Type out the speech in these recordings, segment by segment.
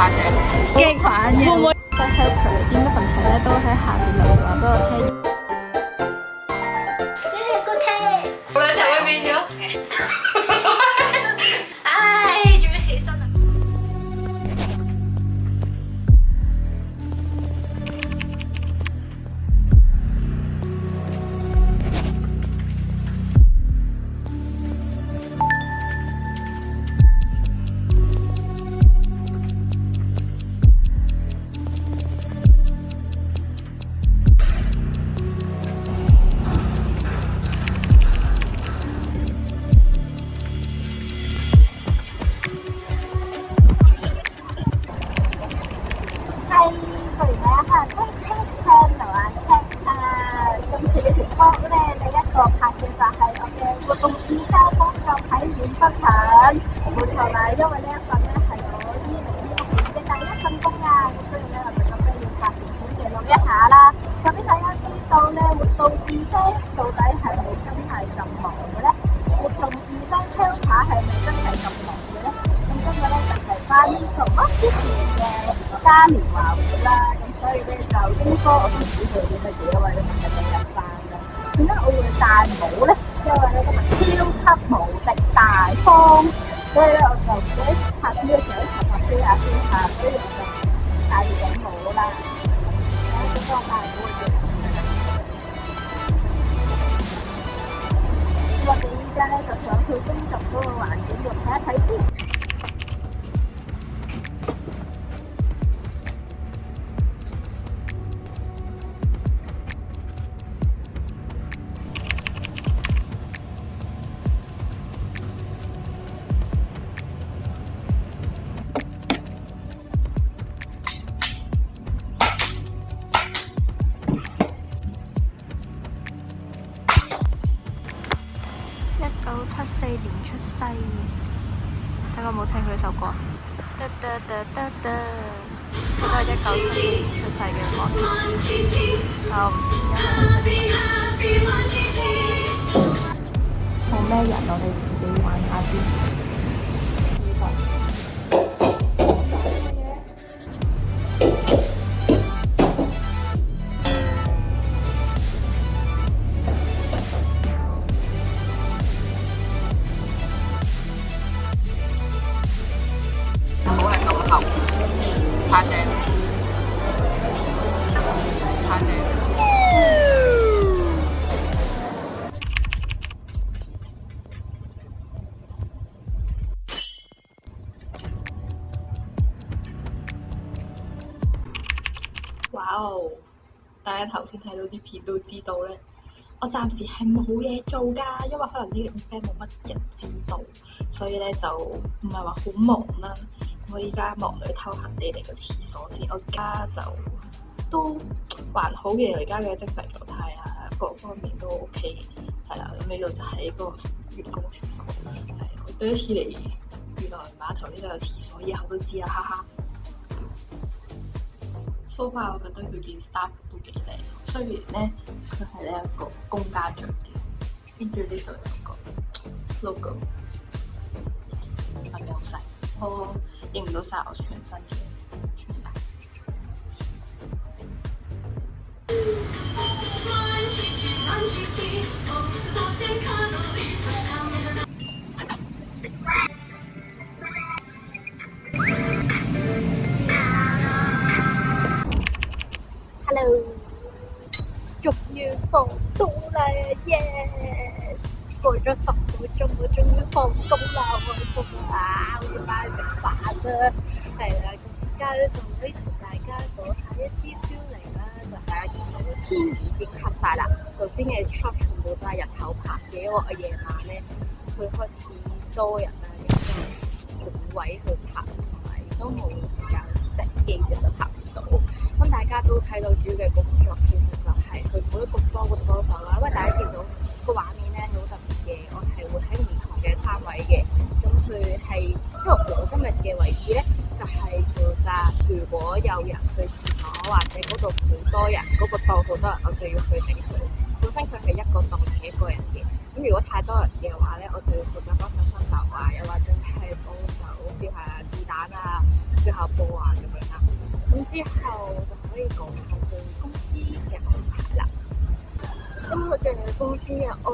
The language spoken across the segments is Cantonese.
幾煩嘅。會唔會即係佢哋啲乜問題咧，都喺下面留言話俾我聽。我兩隻會變咗。唉，仲要起身啊！活動展交幫助體驗分享，冇錯啦，因為呢一份咧係我2016年嘅第一份工啊，咁所以咧我就覺得要發條片記錄一下啦。咁俾大家知道咧，活動自身到底係咪真係咁忙嘅咧？活動自身槍牌係咪真係咁忙嘅咧？咁今日咧就係翻呢個我之前嘅嘉年華會啦，咁所以咧就應該我都唔知做啲乜嘢，因為咧今日第一翻啦。點解我會戴帽咧？因為咧今日超級無敵大風，所以咧我就唔喺夏天嘅時候頭髮飛下飛下，所以我就戴住頂帽啦。咁我戴帽嘅最我哋依家咧就上去工作嗰個環境度睇一睇先。1974年出世，大家有冇聽佢首歌？佢都係1974年出世嘅黃切師，但我唔知點解佢冇咩人，我哋自己玩下先。太正，太正。哇哦！大家頭先睇到啲片都知道咧，我暫時係冇嘢做㗎，因為可能呢個 event 冇乜人知道，所以咧就唔係話好忙啦。我依家忙裏偷閒地嚟個廁所先，我而家就都還好嘅，而家嘅精神狀態啊，各方面都 OK 嘅，係啦。咁呢度就係一個員工廁所，係我第一次嚟，原來碼頭呢度有廁所，以後都知啦，哈哈。So far 我覺得佢件 staff 都幾靚，雖然咧佢係呢一個公家着嘅，跟住呢度有個 logo， 係幾好細。我影唔到晒我全身嘅穿搭。Hello， 終於放工啦耶！過咗10個鐘，我終於放工啦，開工啦，我要翻去食飯啦。係啦，咁而家咧就可以同大家講下一啲 feeling 啦，就係大家見到天已經黑晒啦。頭先嘅 shot 全部都係日頭拍嘅，因為我夜晚咧佢開始多人啦，亦都冇位去拍，同埋亦都冇時間熄機，其實拍唔到。咁大家都睇到主要嘅工作其實就係去每一個 store 嗰度幫手啦，因為大家見到個畫面咧好特別嘅，我係會喺唔同嘅攤位嘅，咁佢係因為我今日嘅位置咧就係負責如果有人去廁所或者嗰度好多人，嗰個檔好多人，我就要去頂佢。本身佢係一個檔係一個人嘅，咁如果太多人嘅話咧，我就要負責幫手分流啊，又或者係幫手標下子彈啊，吹下波啊咁樣啦。咁之後就可以講下佢公司嘅安排啦。咁佢嘅公司嘅安排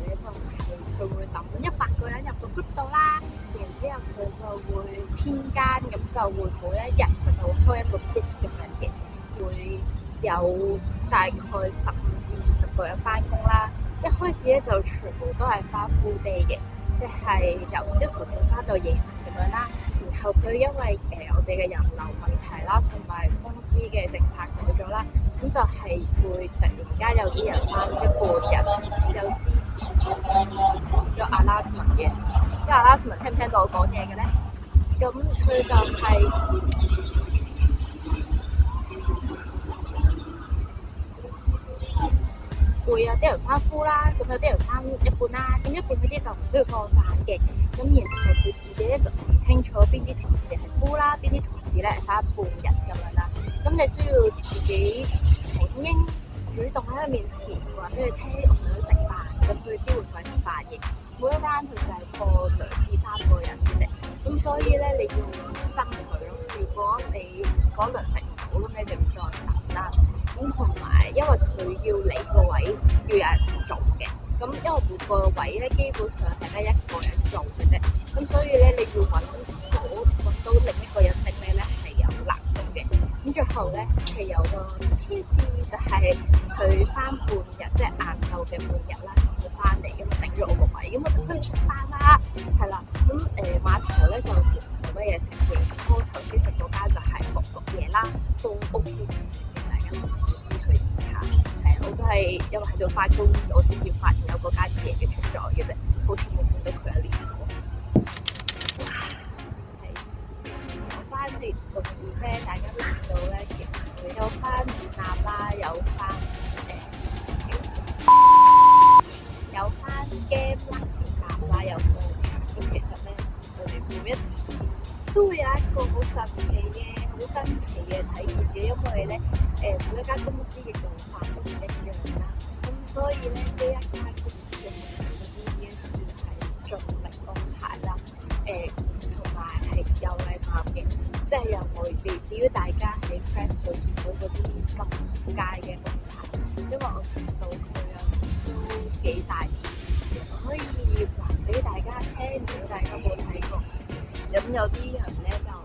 咧，就係佢會抌100個人入個 group 度啦，然之後佢就會編間，咁就會每一日佢就會開一個 group 咁樣嘅，會有大概15至20個人翻工啦。一開始咧就全部都係翻 full day 嘅，即係由朝頭早翻到夜晚咁樣啦。然後佢因為我哋嘅人流問題啦，同埋工資嘅政策改咗啦，咁就係會突然間有啲人翻一半日，有啲有 announcement 嘅。即係 announcement 聽唔聽到我講嘢嘅咧？咁佢就係會有啲人翻 full 啦，咁有啲人翻一半啦，咁一半嗰啲就唔需要放飯嘅。咁然後佢自己咧就唔清楚邊啲同事係 full 啦，邊啲同事咧係翻半日咁樣啦。咁你需要自己請纓主動喺佢面前話俾佢聽，我想食飯，咁佢先會過嚟食飯嘅。每一 round 佢就係過2至3個人嘅啫。咁所以咧你要爭佢咯。如果你嗰輪食唔到，咁你就要再等啦。咁同埋因為佢要你個位要有人做嘅，咁因為每個位咧基本上係得一個人做嘅啫，咁所以咧你要揾到另一個人頂你咧係有難度嘅。咁最後咧係有個天使就係佢翻半日，即係晏晝嘅半日啦，佢翻嚟咁頂咗我個位，咁我就可以食飯啦，係啦。咁碼頭咧就其實冇乜嘢食嘅，我頭先食嗰間就係焗嘢啦，都 OK 嘅，大家可以去試下。我都係因為喺度翻工，我先至發現有嗰間嘢嘅存在嘅啫，好似冇見到佢有連鎖。有翻連動業咧，大家都知道咧，其實佢有翻越南啦，有翻game 啦、越南啦，有信用卡。咁其實咧，我哋每一次都會有一個好神奇嘅、好新奇嘅體驗嘅，因為咧每一間公司嘅做法都唔一樣啦。咁所以咧，呢一間公司嘅已經算係盡力安排啦。同埋係有禮貌嘅，即係又唔會至於大家喺 friend 度見到嗰啲咁撲街嘅問題。因為我見到佢都幾大件，我可以話俾大家聽，如果大家冇睇過，咁有啲人咧就好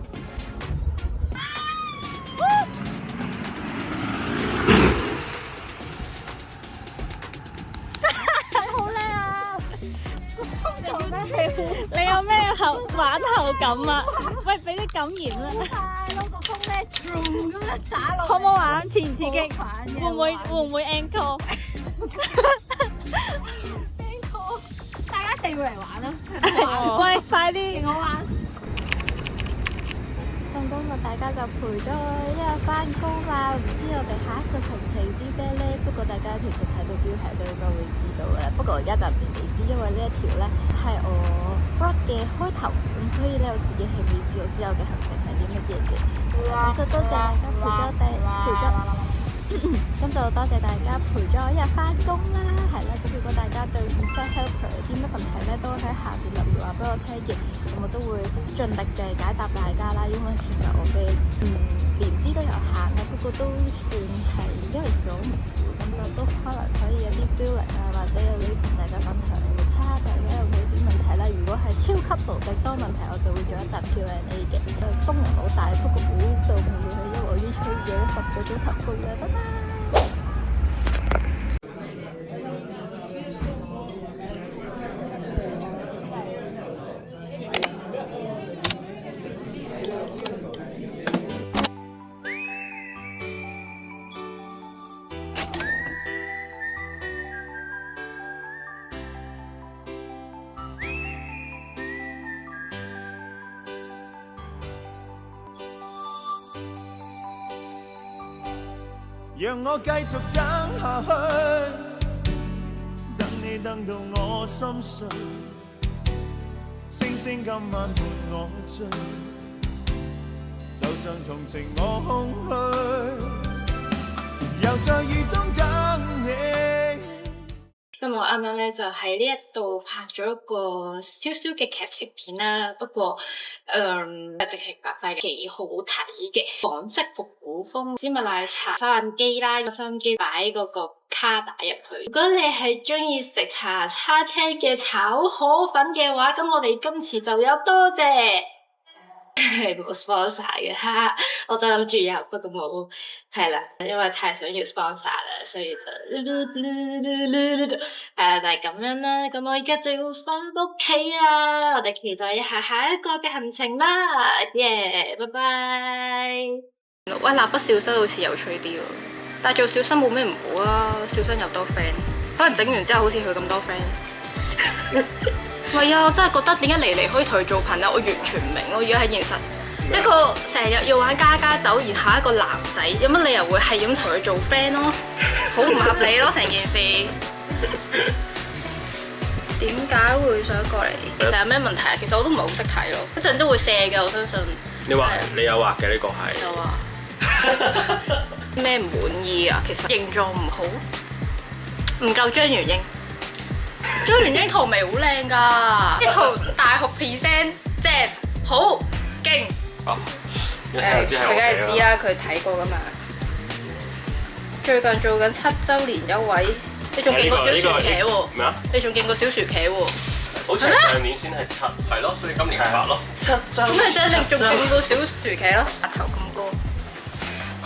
靚啊！你有咩玩後感啊？喂，俾啲感言啦！攞個風咧 zoom 咁樣打落，好唔好玩？刺唔刺激？會唔會 encore？ 大家一定會嚟玩咯！喂，快啲！我玩。咁今日大家就陪咗一日翻工啦，唔知我哋下一個行程啲咩咧？不過大家其實睇到標題都應該會知道嘅啦。不過而家暫時未知，因為呢一條咧係我 vlog 嘅開頭，咁所以咧我自己係未知我之後嘅行程係啲乜嘢嘅。咁就多謝大家陪咗咁就多謝大家陪咗我一日翻工啦，係啦。咁如果大家對 Inside Helper 有啲乜問題咧，都喺下邊留言話俾我聽嘅，咁我都會盡力嘅解答大家啦。因為其實我嘅年資都有限啦，不過都算係因為做唔少，咁就都可能可以有啲 feeling 啊，或者有啲同大家分享，睇下大家有冇啲問題啦。如果係超級無敵多問題，我就會做一集 Q&A 嘅。就風人好大，不過好到唔會去，因為我已經吹咗10個鐘頭風啦。拜拜。讓我繼續等下去，等你等到我心碎，星星今晚伴我醉，就像同情我空虛，又在雨中等你。咁我啱啱咧就喺呢一度拍咗一個少少嘅劇情片啦，不過直情白塊幾好睇嘅港式復古風芝麻奶茶收銀機啦，個收音機擺嗰個卡打入去。如果你係中意食茶餐廳嘅炒河粉嘅話，咁我哋今次就有多謝。係冇 sponsor 嘅，哈！我就諗住有，不過冇，係啦，因為太想要 sponsor 啦，所以就但係咁樣啦。咁我而家就要返屋企啦，我哋期待一下下一個嘅行程啦，耶！拜拜。喂，蠟筆小新好似有趣啲喎，但係做小新冇咩唔好啊，小新又多 friend， 可能整完之後好似佢咁多 friend。唔係啊，我真係覺得點解妮妮可以同佢做朋友，我完全唔明咯。如果喺現實，一個成日要玩家家酒，然後一個男仔，有乜理由會係咁同佢做 friend 咯？好唔合理咯，成件事。點解會想過嚟？其實有咩問題啊？其實我都唔係好識睇咯，一陣都會射嘅，我相信。你畫你有畫嘅呢個係？有啊。咩唔滿意啊？其實形狀唔好，唔夠張元英。張元英圖眉好靚㗎，呢圖大學 present 即係好勁。一睇就知係我佢梗係知啦，佢睇過㗎嘛。最近做緊7週年優惠，你仲勁過小薯茄喎。咩啊？你仲勁過小薯茄喎。好似係上年先係7，係咯，所以今年8咯。7週。咁咪就係你仲勁過小薯茄咯，額頭咁高。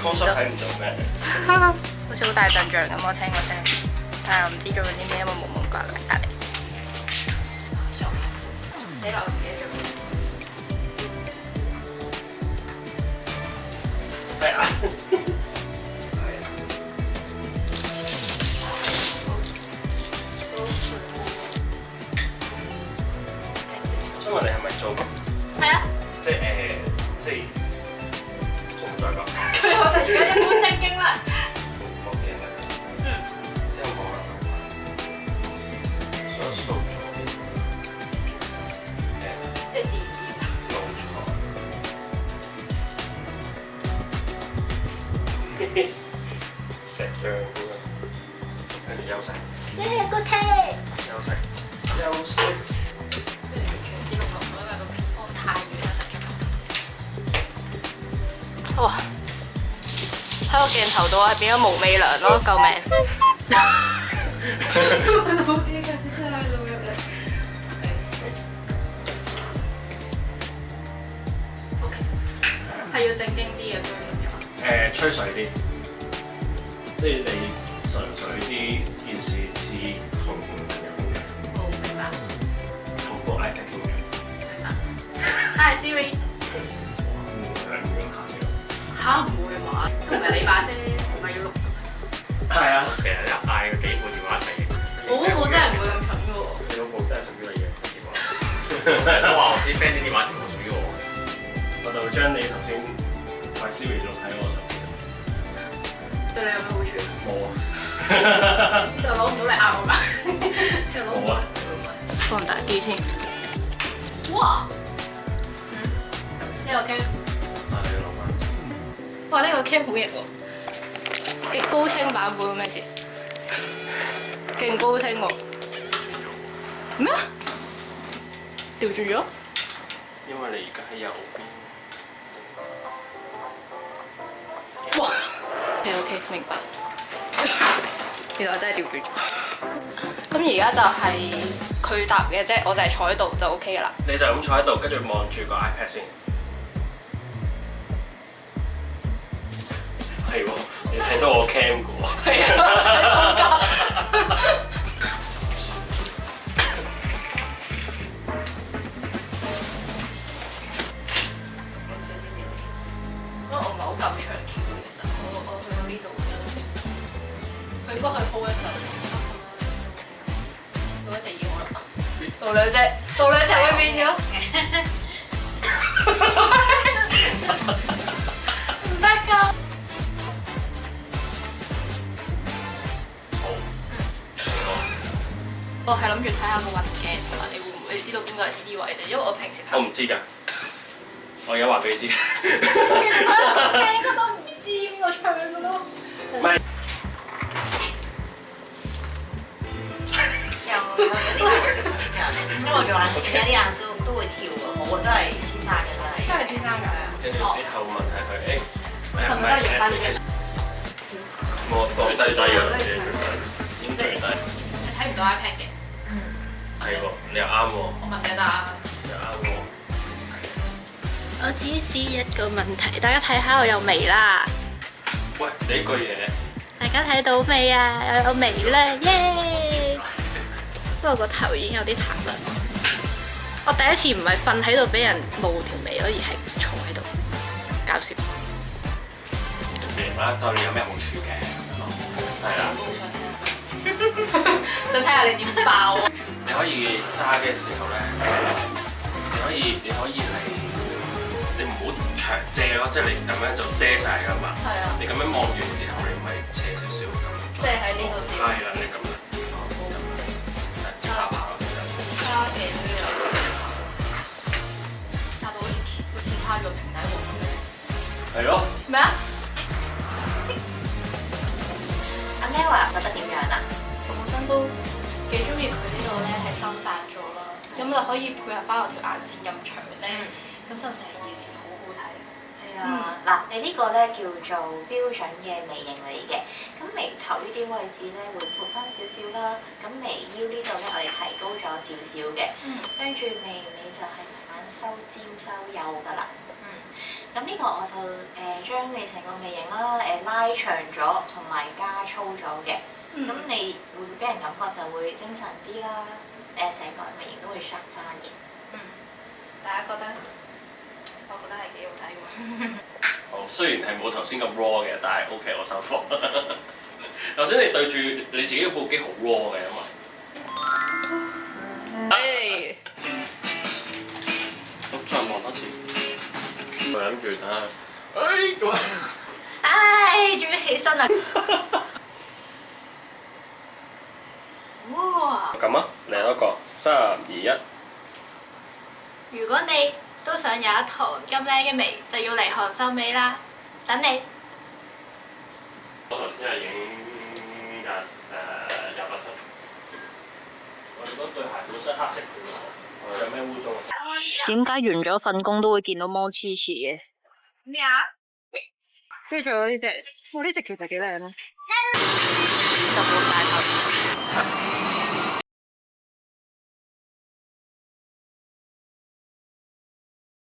cos 睇唔到咩？好似好大陣仗咁，我聽個聲。但係我唔知做緊啲咩，因為冇冇隔離。你留自己做咩啊？想問你係咪做？係啊。即係仲唔再講？最後就而家一般正經啦。冇嘅。嗯。即係我講啦。所數咗。即係自然。冇錯。石像咁樣，跟住休息。個踢。休息。休息。記錄落去，因為個地方太遠啦，實在。哇！喺個鏡頭度係變咗無尾娘咯，救命！係要正經啲嘅張咁樣。吹水啲，即係你純粹啲件事似同朋友傾偈。好，明白。同部 iPad 傾偈。明白。Hi Siri。兩個下嘅。嚇唔會嘛？都唔係你把聲，唔係要錄㗎咩？係啊，成日嗌個幾部電話一齊嘅。我嗰部真係唔會咁蠢嘅喎。你嗰部真係屬於你嘅電話。我話我啲 friend 啲電話全部屬於我，我就會將你頭先買 Siri 錄喺我手機度。對你有咩好處？冇啊。就攞唔到你嗌我吧。冇啊。放大啲先。哇！呢個 cam。啊，你攞翻。哇！呢個 cam 好型喎，極高清版本咩事？勁高清喎。咩啊？調轉咗？因為你而家喺右邊。哇！OK， 明白。原來真係調轉咗。咁而家就係佢答嘅啫，我就係坐喺度就 OK 噶啦。你就咁坐喺度，跟住望住個 iPad 先。係喎，你睇到我 cam 嘅喎。係啊，我唔係好夠長橋嘅，其實我去到呢度，佢應該係鋪一陣，到一隻耳我啦，到兩隻會變咗，唔得㗎。我係諗住睇下個運鏡同埋你會唔會知道邊個係 C 位啫？因為我平時我唔知㗎，我而家話俾你知。其實我聽佢都唔知邊個唱嘅咯。唔係。因為我做眼線有啲人都會跳嘅，我真係天生嘅真係。真係天生㗎。跟住之後問下佢，誒係咪都係用翻呢嘅？我最低嘅已經最低。你睇唔到 iPad 嘅？係喎，你又啱喎。我問寫得啱。你又啱喎。我只是一個問題，大家睇下我有眉啦。喂，你呢句嘢，大家睇到未啊？又有眉啦，耶！不過個頭已經有啲塌啦。我第一次唔係瞓喺度俾人冒條眉咯，而係坐喺度，搞笑。明啦，對你有咩好處嘅？係啦。想睇下你點爆啊！你可以揸嘅時候咧，你可以係你唔好長遮咯，即係你咁樣就遮晒㗎嘛。係啊。你咁樣望完之後，你咪斜少少咁。即係喺呢度照。係啦，你咁樣。插下咯，其實。差嘅呢度。插到好似差咗平底鑊咁。係咯。咩啊？阿 Mela 覺得點樣啊？我本身都幾中意佢呢度咧，係深白咗啦，咁就可以配合翻我條眼線咁長咧，咁就成件事好好睇。係啊，嗱，你呢個咧叫做標準嘅眉形嚟嘅，咁眉頭呢啲位置咧會闊翻少少啦，咁眉腰呢度咧我哋提高咗少少嘅，跟住眉尾就係慢慢收尖收幼噶啦。咁呢個我就將你成個眉形啦拉長咗同埋加粗咗嘅，咁你會俾人感覺就會精神啲啦，成個眉形都會 sharp 翻嘅。大家覺得？我覺得係幾好睇喎。好，雖然係冇頭先咁 raw 嘅，但係 OK，我收貨。頭先你對住你自己部機好 raw 嘅，因為。咁再望多次。我諗住睇下。咁。唉，終於起身啦！哇！咁啊，嚟多個，3、2、1。如果你都想有一堂咁靚嘅眉，就要嚟韓秀美啦，等你。我頭先係影28七。我哋嗰對鞋本身黑色嘅喎，有咩污糟啊？點解完咗份工都會見到芒黐黐嘅？咩啊？跟住仲有呢隻，哇！呢隻其實幾靚咯。就冇戴頭。